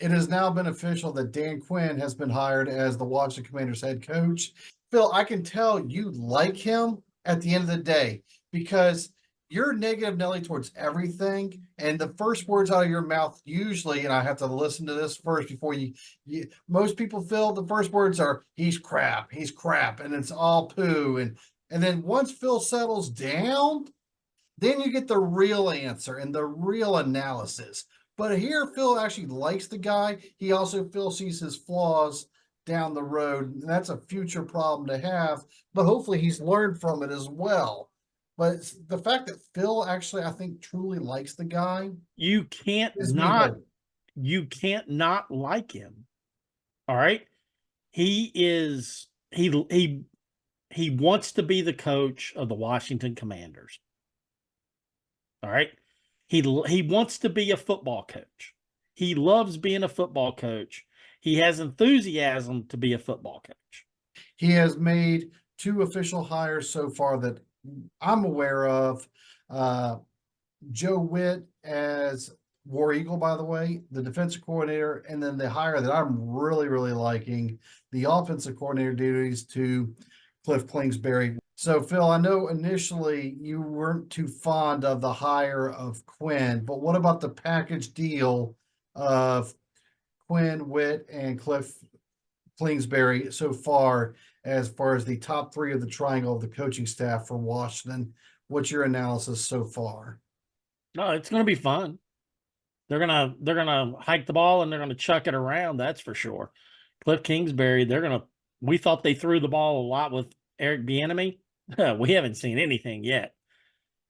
it has now been official that Dan Quinn has been hired as the Washington Commanders head coach. Phil, I can tell you like him at the end of the day because you're negative Nelly towards everything. And the first words out of your mouth, usually, and I have to listen to this first before most people feel the first words are, he's crap, and it's all poo. And then once Phil settles down, then you get the real answer and the real analysis. But here, Phil actually likes the guy. He also, Phil sees his flaws down the road. And that's a future problem to have, but hopefully he's learned from it as well. But the fact that Phil actually, I think, truly likes the guy You can't gives me not hope. you can't not like him. All right. He wants to be the coach of the Washington Commanders. All right. He wants to be a football coach. He loves being a football coach. He has enthusiasm to be a football coach. He has made 2 official hires so far that I'm aware of. Joe Witt as War Eagle, by the way, the defensive coordinator, and then the hire that I'm really, really liking, the offensive coordinator duties to Cliff Kingsbury. So, Phil, I know initially you weren't too fond of the hire of Quinn, but what about the package deal of Quinn, Witt, and Cliff Kingsbury so far as the top 3 of the triangle of the coaching staff for Washington? What's your analysis so far? No, it's going to be fun. They're gonna hike the ball and they're gonna chuck it around. That's for sure. Cliff Kingsbury, we thought they threw the ball a lot with Eric Bieniemy. We haven't seen anything yet.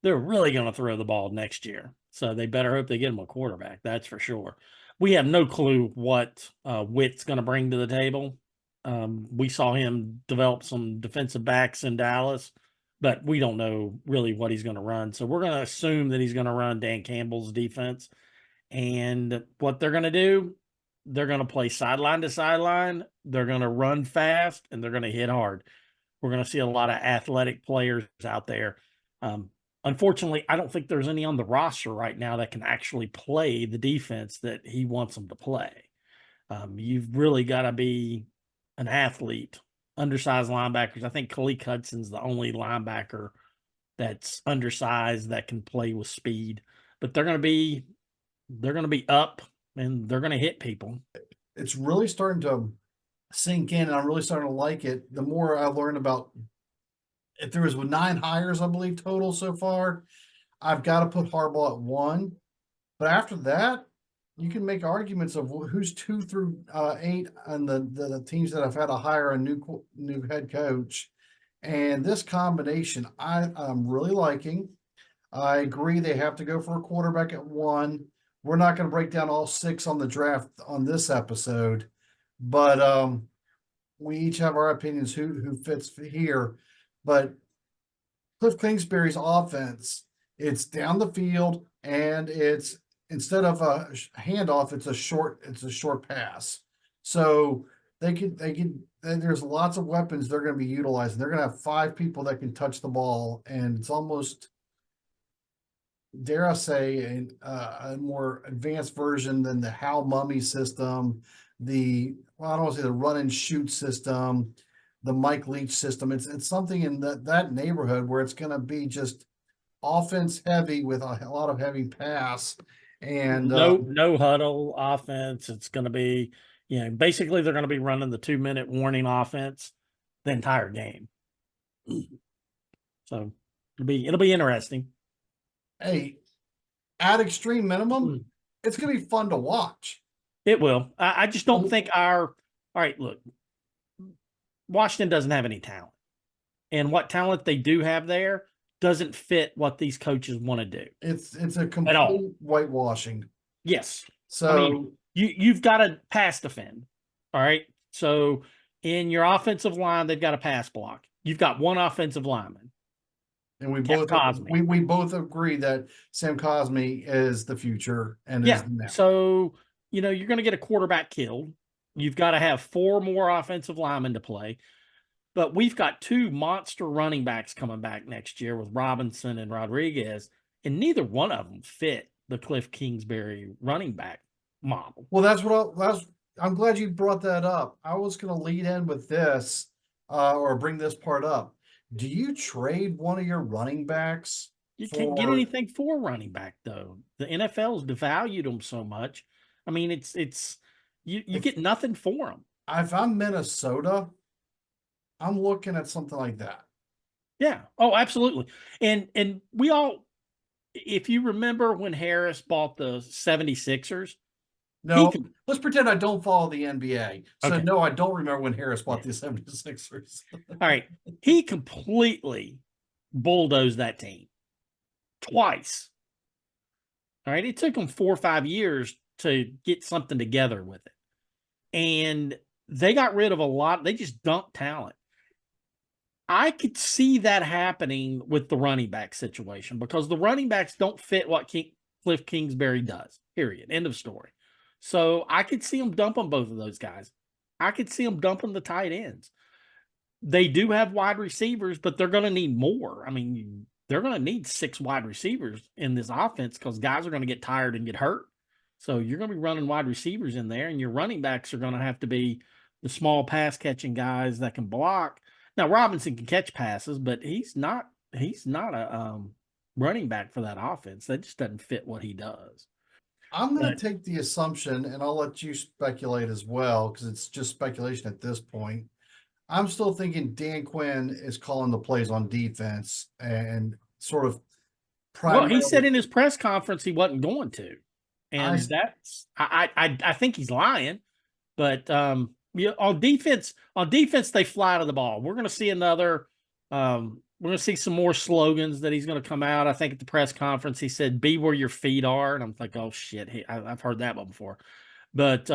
They're really going to throw the ball next year. So they better hope they get him a quarterback. That's for sure. We have no clue what Witt's going to bring to the table. We saw him develop some defensive backs in Dallas, but we don't know really what he's going to run. So we're going to assume that he's going to run Dan Campbell's defense. And what they're going to do, they're going to play sideline to sideline. They're going to run fast and they're going to hit hard. We're going to see a lot of athletic players out there. Unfortunately, I don't think there's any on the roster right now that can actually play the defense that he wants them to play. You've really got to be an athlete. Undersized linebackers. I think Khaleke Hudson's the only linebacker that's undersized that can play with speed. But they're going to be up and they're going to hit people. It's really starting to sink in, and I'm really starting to like it. The more I learn about, if there was 9 hires, I believe total so far, I've got to put Harbaugh at 1. But after that, you can make arguments of who's 2 through 8 on the teams that have had to hire a new head coach. And this combination, I'm really liking. I agree they have to go for a quarterback at 1. We're not going to break down all 6 on the draft on this episode, but we each have our opinions who fits here. But Cliff Kingsbury's offense, it's down the field and it's instead of a handoff, it's a short pass. So there's lots of weapons they're going to be utilizing. They're going to have 5 people that can touch the ball, and it's almost, dare I say, a more advanced version than the Hal Mummy system, I don't want to say the run and shoot system, the Mike Leach system. It's something in that neighborhood where it's going to be just offense heavy with a lot of heavy pass and no huddle offense. It's going to be, basically they're going to be running the 2-minute warning offense the entire game. So it'll be interesting. Hey, at extreme minimum, it's going to be fun to watch. It will. I just don't think all right, look, Washington doesn't have any talent. And what talent they do have there doesn't fit what these coaches want to do. It's a complete whitewashing. Yes. So you've got to pass defend. All right. So in your offensive line, they've got a pass block. You've got one offensive lineman. And we both agree that Sam Cosmi is the future and is the now. So, you're going to get a quarterback killed. You've got to have 4 more offensive linemen to play. But we've got 2 monster running backs coming back next year with Robinson and Rodriguez, and neither one of them fit the Cliff Kingsbury running back model. Well, I'm glad you brought that up. I was going to lead in with this, or bring this part up. Do you trade one of your running backs You can't get for anything for running back though. The NFL's devalued them so much. I mean, it's you if get nothing for them. if I'm Minnesota, I'm looking at something like that. Yeah. Oh, absolutely. And we all, if you remember when Harris bought the 76ers, he No, could let's pretend I don't follow the NBA. So okay. no, I don't remember when Harris Yeah. bought the 76ers. All right. He completely bulldozed that team twice. All right. It took him 4 or 5 years to get something together with it. And they got rid of a lot. They just dumped talent. I could see that happening with the running back situation because the running backs don't fit what Cliff Kingsbury does. Period. End of story. So I could see them dumping both of those guys. I could see them dumping the tight ends. They do have wide receivers, but they're going to need more. I mean, they're going to need 6 wide receivers in this offense because guys are going to get tired and get hurt. So you're going to be running wide receivers in there, and your running backs are going to have to be the small pass catching guys that can block. Now Robinson can catch passes, but he's not a running back for that offense. That just doesn't fit what he does. I'm going But to take the assumption, and I'll let you speculate as well, because it's just speculation at this point. I'm still thinking Dan Quinn is calling the plays on defense and sort of well, he said primarily. in his press conference he wasn't going to, I and that's I think he's lying. But yeah, on defense they fly to the ball. We're going to see another. We're going to see some more slogans that he's going to come out. I think at the press conference he said, "Be where your feet are," and I'm like, "Oh shit!" I've heard that one before. But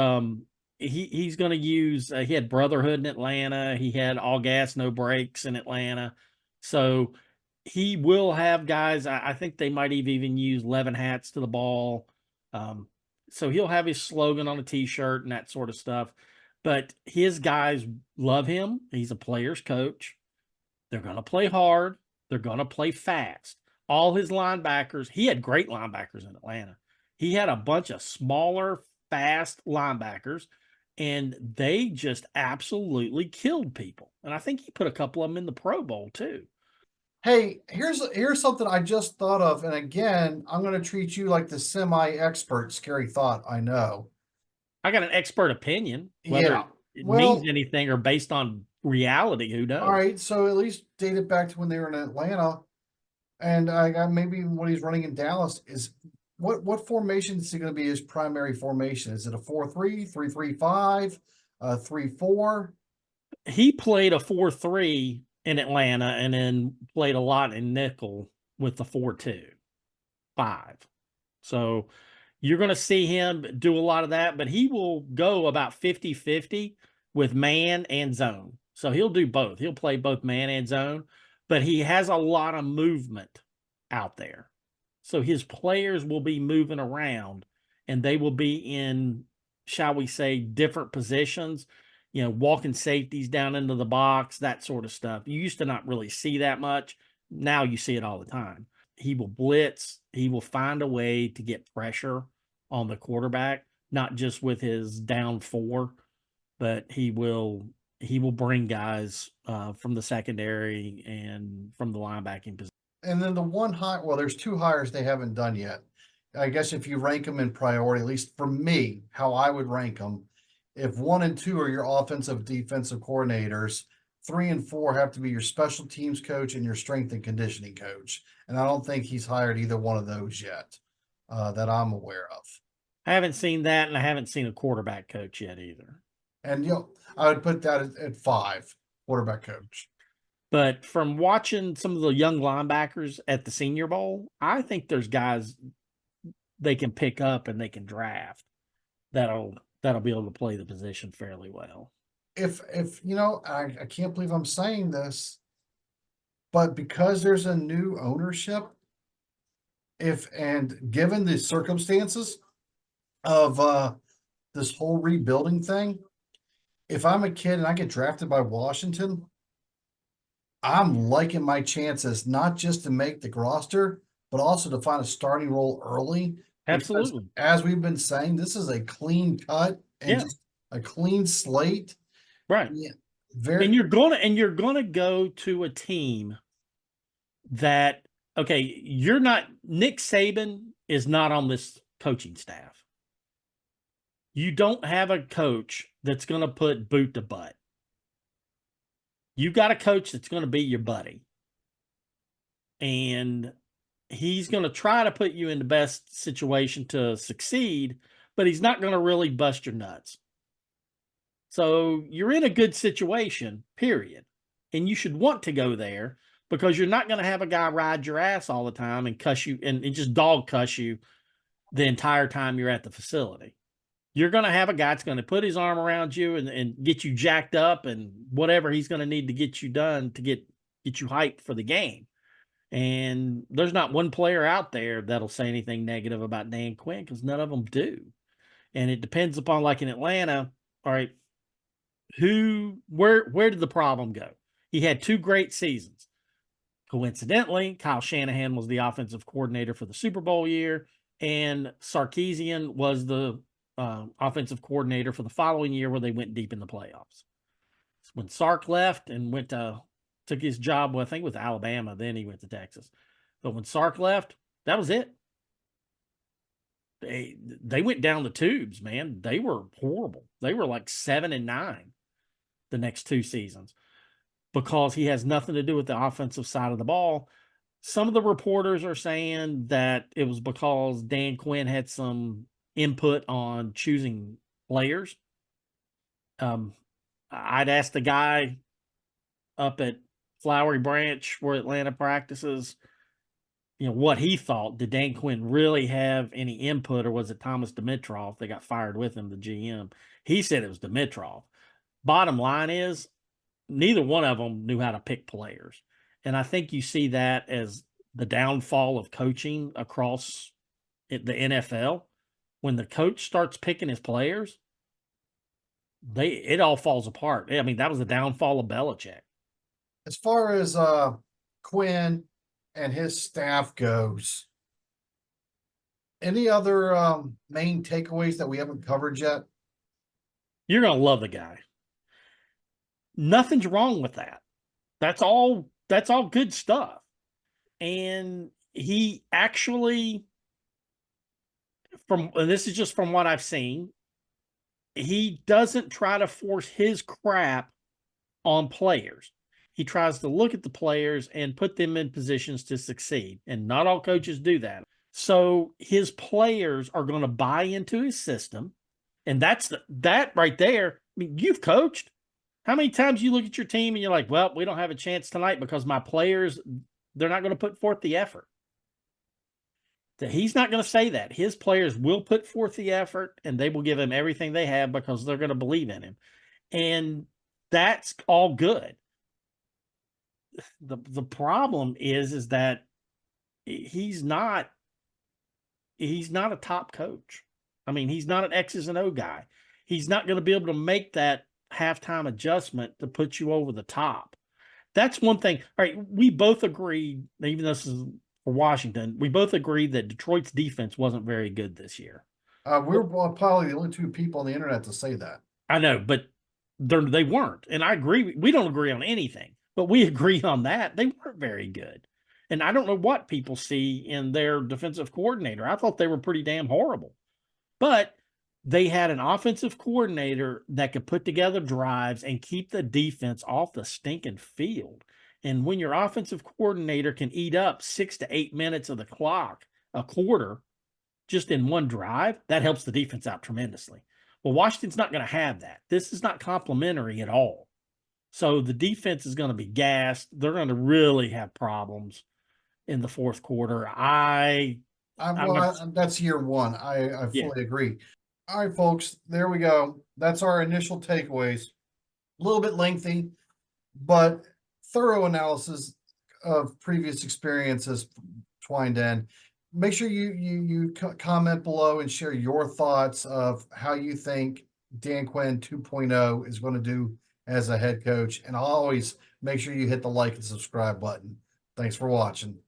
he's going to use. He had brotherhood in Atlanta. He had all gas, no brakes in Atlanta. So he will have guys. I think they might even use 11 hats to the ball. Um, so he'll have his slogan on a t-shirt and that sort of stuff. But his guys love him. He's a player's coach. They're going to play hard. They're going to play fast. All his linebackers, he had great linebackers in Atlanta. He had a bunch of smaller, fast linebackers, and they just absolutely killed people. And I think he put a couple of them in the Pro Bowl too. Hey, here's something I just thought of, and again, I'm going to treat you like the semi-expert. Scary thought, I know. I got an expert opinion, whether Yeah. it means Well, anything or based on reality, who all knows? right. So at least date it back to when they were in Atlanta, and I got maybe what he's running in Dallas is what formation is he going to be his primary formation? Is it a 4-3, 3-3-5, 3-4? He played a 4-3 in Atlanta and then played a lot in nickel with the 4-2-5. So you're going to see him do a lot of that, but he will go about 50-50 with man and zone. So he'll do both. He'll play both man and zone, but he has a lot of movement out there. So his players will be moving around and they will be in, shall we say, different positions, walking safeties down into the box, that sort of stuff. You used to not really see that much. Now you see it all the time. He will blitz. He will find a way to get pressure on the quarterback, not just with his down four, but he will bring guys from the secondary and from the linebacking position. And then the one hire, well, there's two hires they haven't done yet. I guess if you rank them in priority, at least for me, how I would rank them, if 1 and 2 are your offensive defensive coordinators, 3 and 4 have to be your special teams coach and your strength and conditioning coach. And I don't think he's hired either one of those yet, that I'm aware of. I haven't seen that, and I haven't seen a quarterback coach yet either. And I would put that at 5, quarterback coach. But from watching some of the young linebackers at the Senior Bowl, I think there's guys they can pick up and they can draft that'll be able to play the position fairly well. If I can't believe I'm saying this, but because there's a new ownership, if and given the circumstances of this whole rebuilding thing, if I'm a kid and I get drafted by Washington, I'm liking my chances not just to make the roster, but also to find a starting role early because Absolutely. as we've been saying, this is a clean cut and Yeah. just a clean slate. Right. Yeah, And very. you're gonna go to a team that, okay, you're not Nick Saban is not on this coaching staff. You don't have a coach that's gonna put boot to butt. You got a coach that's gonna be your buddy. And he's going to try to put you in the best situation to succeed, but he's not going to really bust your nuts. So you're in a good situation, period. And you should want to go there because you're not going to have a guy ride your ass all the time and cuss you and just dog cuss you the entire time you're at the facility. You're going to have a guy that's going to put his arm around you and get you jacked up and whatever he's going to need to get you done to get you hyped for the game. And there's not one player out there that'll say anything negative about Dan Quinn because none of them do. And it depends upon, like in Atlanta, all right, where did the problem go? He had 2 great seasons. Coincidentally, Kyle Shanahan was the offensive coordinator for the Super Bowl year, and Sarkisian was the offensive coordinator for the following year where they went deep in the playoffs. When Sark left and took his job, well, I think with Alabama, then he went to Texas. But when Sark left, that was it. They went down the tubes, man. They were horrible. They were like 7-9 the next 2 seasons because he has nothing to do with the offensive side of the ball. Some of the reporters are saying that it was because Dan Quinn had some input on choosing players. I'd asked the guy up at Flowery Branch where Atlanta practices, what he thought. Did Dan Quinn really have any input, or was it Thomas Dimitrov that got fired with him, the GM? He said it was Dimitrov. Bottom line is, neither one of them knew how to pick players. And I think you see that as the downfall of coaching across the NFL. When the coach starts picking his players, it all falls apart. I mean, that was the downfall of Belichick. As far as Quinn and his staff goes, any other main takeaways that we haven't covered yet? You're going to love the guy. Nothing's wrong with that. That's all good stuff. And he actually, and this is just from what I've seen, he doesn't try to force his crap on players. He tries to look at the players and put them in positions to succeed. And not all coaches do that. So his players are going to buy into his system. And that right there. I mean, you've coached. How many times you look at your team and you're like, well, we don't have a chance tonight because my players, they're not going to put forth the effort. He's not going to say that. His players will put forth the effort and they will give him everything they have because they're going to believe in him. And that's all good. The problem is that he's not a top coach. I mean, he's not an X's and O guy. He's not going to be able to make that halftime adjustment to put you over the top. That's one thing. All right, we both agreed, even though this is for Washington, we both agreed that Detroit's defense wasn't very good this year. We're probably the only 2 people on the internet to say that. I know, but they weren't. And I agree. We don't agree on anything, but we agree on that. They weren't very good. And I don't know what people see in their defensive coordinator. I thought they were pretty damn horrible. But they had an offensive coordinator that could put together drives and keep the defense off the stinking field. And when your offensive coordinator can eat up 6 to 8 minutes of the clock, a quarter, just in one drive, that helps the defense out tremendously. Well, Washington's not going to have that. This is not complimentary at all. So the defense is going to be gassed. They're going to really have problems in the fourth quarter. That's year 1. I Yeah. fully agree. All right, folks, there we go. That's our initial takeaways. A little bit lengthy, but thorough analysis of previous experiences twined in. Make sure you comment below and share your thoughts of how you think Dan Quinn 2.0 is going to do as a head coach. And always make sure you hit the like and subscribe button. Thanks for watching.